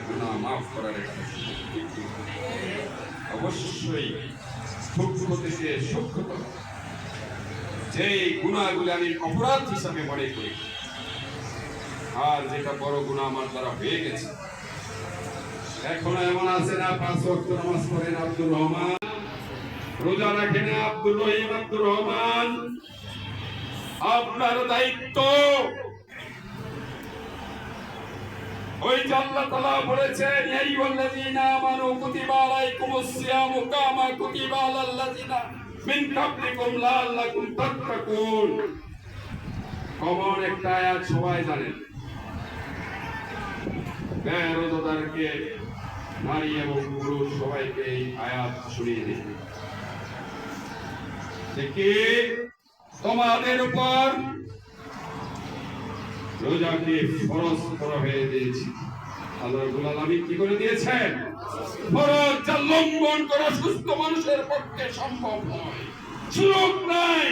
গুনাহ মাফ করার একটা অবশ্যই সূক্ষ্ম থেকে সূক্ষ্মতম যে গুনাহগুলো আমি অপরাধ হিসাবে মনে করি, আর যেটা বড় গুনাহ আমার দ্বারা হয়ে গেছে। এখনো এমন আছে না 5 ওয়াক্ত নামাজ পড়েন আব্দুর রহমান, রোজা রাখেন আব্দুর রহিম, আব্দুর রহমান, আপনার দায়িত্ব ওই যে আল্লাহ তাআলা বলেছেন ইয়া আইয়ুহাল্লাযীনা আমানু কুতিবা আলাইকুমুস সিয়ামু কামা কুতিবা আলাল্লাযীনা মিন ক্বাবলিকুম লাআল্লাকুম তাত্তাকুন। কমন একটা আয়াত সবাই জানেন, রোজাদারকে নারী এবং পুরুষ সবাইকে এই আয়াত শুনিয়ে দিন যে তোমাদের উপর রোজাকে ফরজ করা হয়ে দিয়েছি। আল্লাহ রাব্বুল আলামিন কি করে দিয়েছেন? ফরজ যা লঙ্ঘন করা সুস্থ মানুষের পক্ষে সম্ভব নয়, সুযোগ নাই।